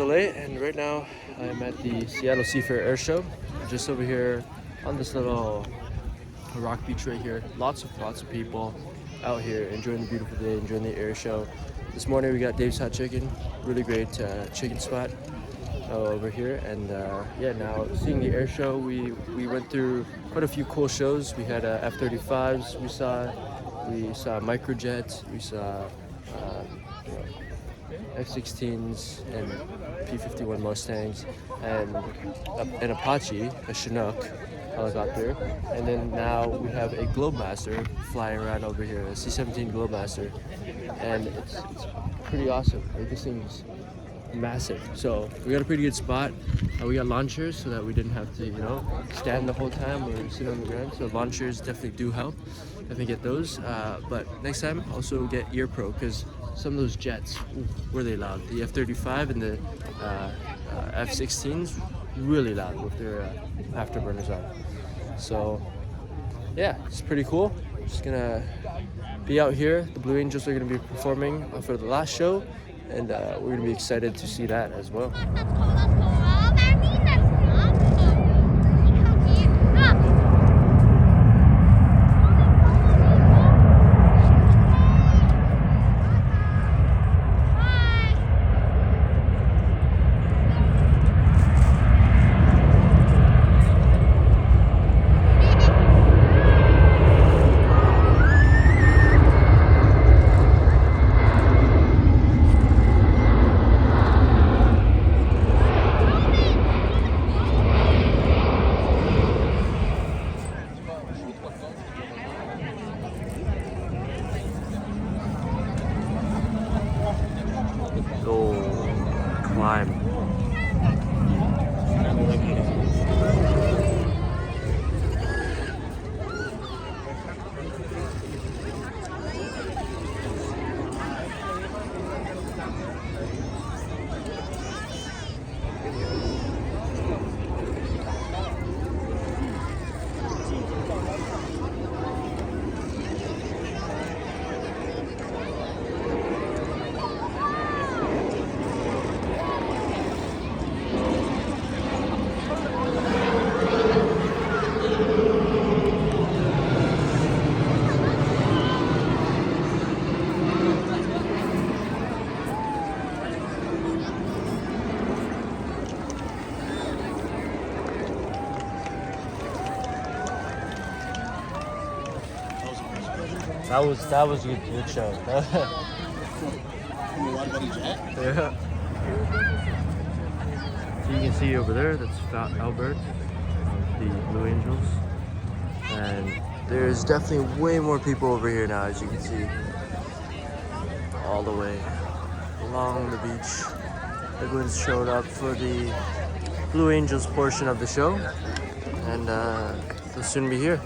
LA, and right now I'm at the Seattle Seafair Airshow. Just over here on this little rock beach right here. Lots of people out here enjoying the beautiful day, enjoying the air show. This morning we got Dave's Hot Chicken, really great chicken spot over here. And yeah, now seeing the air show, we went through quite a few cool shows. We had F-35s, we saw microjets, we saw F-16s and P-51 Mustangs and an Apache, a Chinook helicopter, and then now we have a Globemaster flying around over here, a C-17 Globemaster, and it's pretty awesome. Like, this thing's massive. So we got a pretty good spot. We got launchers so that we didn't have to, stand the whole time or sit on the ground. So launchers definitely do help. Definitely get those. But next time also get ear pro, because some of those jets, were they loud? The F-35 and the F-16s, really loud with their afterburners on. So yeah, it's pretty cool. Just gonna be out here. The Blue Angels are gonna be performing for the last show, and we're gonna be excited to see that as well. Climb. That was a good show. Yeah. So you can see over there, that's Albert, the Blue Angels, and there's definitely way more people over here now, as you can see, all the way along the beach. Everyone's showed up for the Blue Angels portion of the show, and they'll soon be here.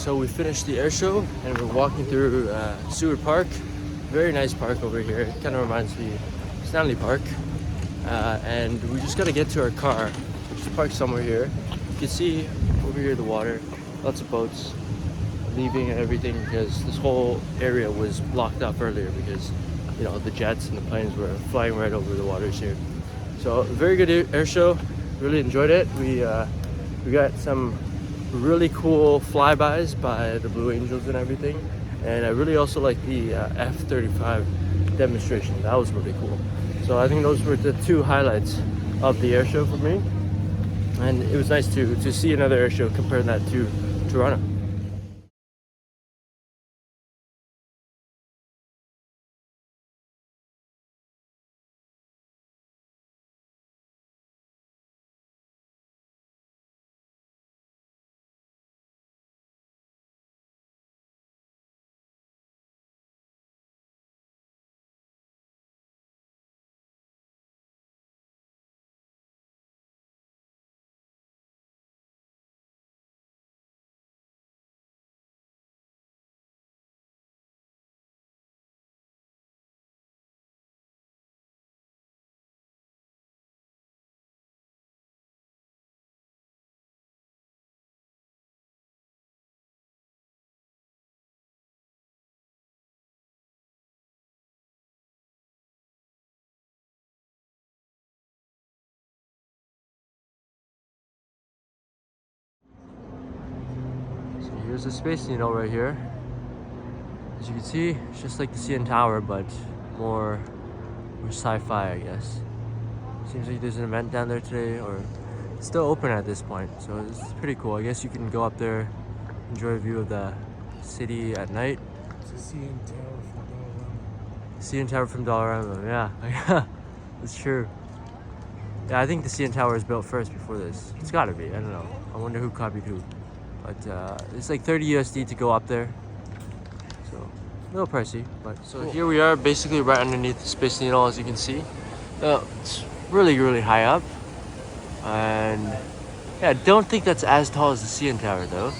So we finished the air show and we're walking through Seward Park. Very nice park over here. It kind of reminds me of Stanley Park. And we just gotta get to our car, which is parked somewhere here. You can see over here the water, lots of boats leaving and everything, because this whole area was blocked up earlier because, you know, the jets and the planes were flying right over the waters here. So very good air show. Really enjoyed it. We got some really cool flybys by the Blue Angels and everything. And I really also like the F-35 demonstration. That was really cool. So I think those were the two highlights of the air show for me. And it was nice to see another air show, comparing that to Toronto. So here's the Space Needle right here. As you can see, it's just like the CN Tower, but more sci-fi, I guess. Seems like there's an event down there today, or it's still open at this point. So this is pretty cool. I guess you can go up there, enjoy a view of the city at night. It's a CN Tower from Dollarama. CN Tower from Dollarama, yeah. That's true. Yeah, I think the CN Tower was built first before this. It's gotta be, I don't know. I wonder who copied who. But it's like 30 USD to go up there. So, a little pricey, but so cool. Here we are, basically right underneath the Space Needle, as you can see. It's really, really high up. And yeah, I don't think that's as tall as the CN Tower though.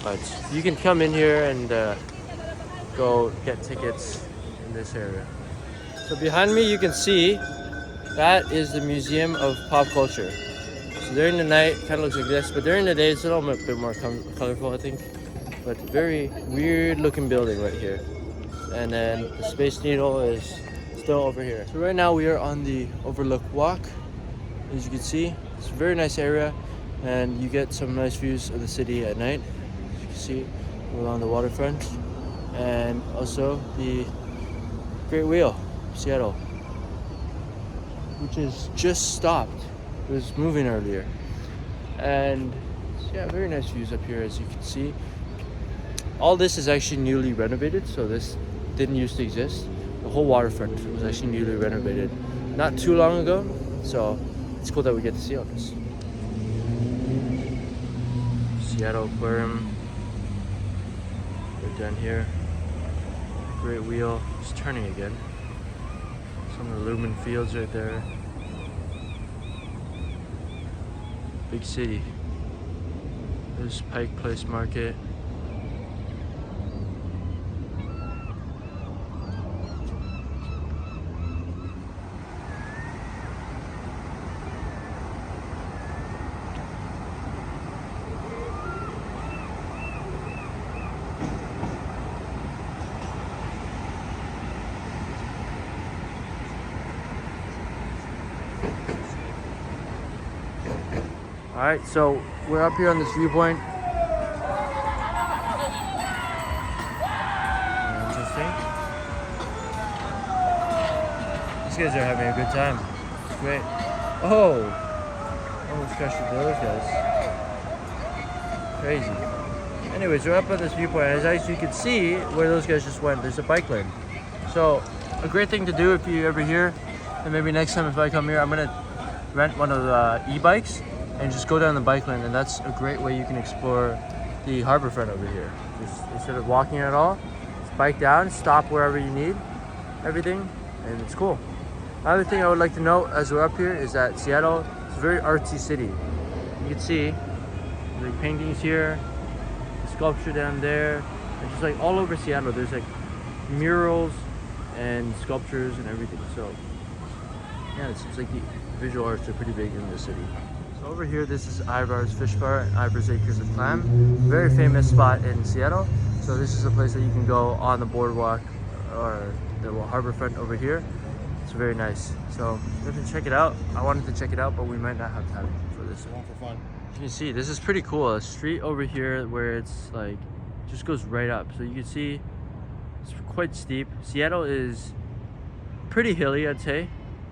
But you can come in here and go get tickets in this area. So behind me you can see that is the Museum of Pop Culture. So during the night, it kind of looks like this, but during the day it's a little bit more colorful, I think. But very weird looking building right here. And then the Space Needle is still over here. So right now we are on the Overlook Walk. As you can see, it's a very nice area, and you get some nice views of the city at night. As you can see, along the waterfront, and also the Great Wheel, Seattle, which is just stopped. It was moving earlier, and yeah, very nice views up here, as you can see. All this is actually newly renovated, so this didn't used to exist. The whole waterfront was actually newly renovated not too long ago, so it's cool that we get to see all this. Seattle Aquarium, right down here. Great Wheel, it's turning again. Some of the Lumen Fields right there. Big city. There's Pike Place Market. Alright, so we're up here on this viewpoint. Interesting. These guys are having a good time. It's great. Oh! Almost crashed into those guys. Crazy. Anyways, we're up on this viewpoint. As you can see where those guys just went, there's a bike lane. So, a great thing to do if you're ever here, and maybe next time if I come here, I'm going to rent one of the e-bikes and just go down the bike lane, and that's a great way you can explore the harborfront over here. Just instead of walking at all, just bike down, stop wherever you need, everything, and it's cool. Another thing I would like to note as we're up here is that Seattle is a very artsy city. You can see the paintings here, this sculpture down there. And just like all over Seattle, there's like murals and sculptures and everything. So yeah, it seems like the visual arts are pretty big in the city. So over here, this is Ivar's Fish Bar and Ivar's Acres of Clam. Very famous spot in Seattle. So this is a place that you can go on the boardwalk or the harborfront over here. It's very nice. So you have to check it out. I wanted to check it out, but we might not have time for this one. For fun. You can see this is pretty cool. A street over here where it's like just goes right up. So you can see it's quite steep. Seattle is pretty hilly, I'd say.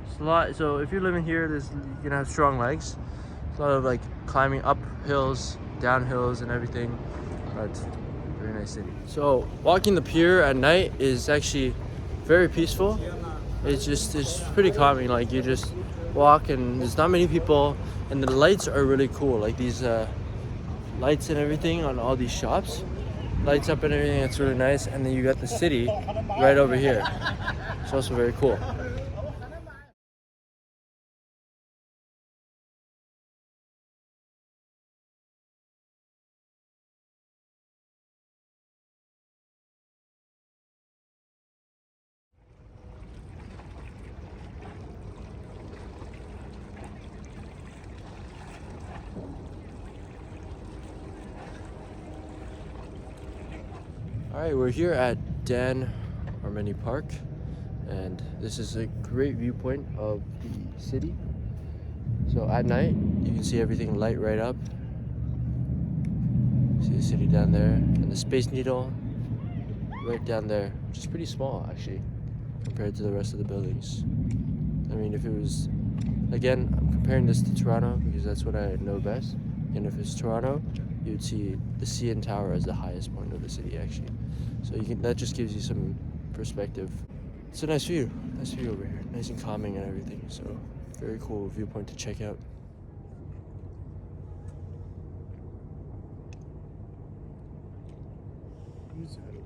It's a lot. So if you're living here, you're gonna have strong legs. It's a lot of like climbing up hills, down hills, and everything. But very nice city. So walking the pier at night is actually very peaceful. It's pretty calming. Like you just walk and there's not many people, and the lights are really cool. Like these lights and everything on all these shops, lights up and everything. It's really nice. And then you got the city right over here. It's also very cool. All right, we're here at Dan Armeni Park, and this is a great viewpoint of the city. So at night, you can see everything light right up. See the city down there, and the Space Needle right down there, which is pretty small actually, compared to the rest of the buildings. I mean, if it was, again, I'm comparing this to Toronto because that's what I know best. And if it's Toronto, you'd see the CN Tower as the highest point of the city actually. So that just gives you some perspective. It's a nice view over here, nice and calming and everything. So very cool viewpoint to check out. Who's that over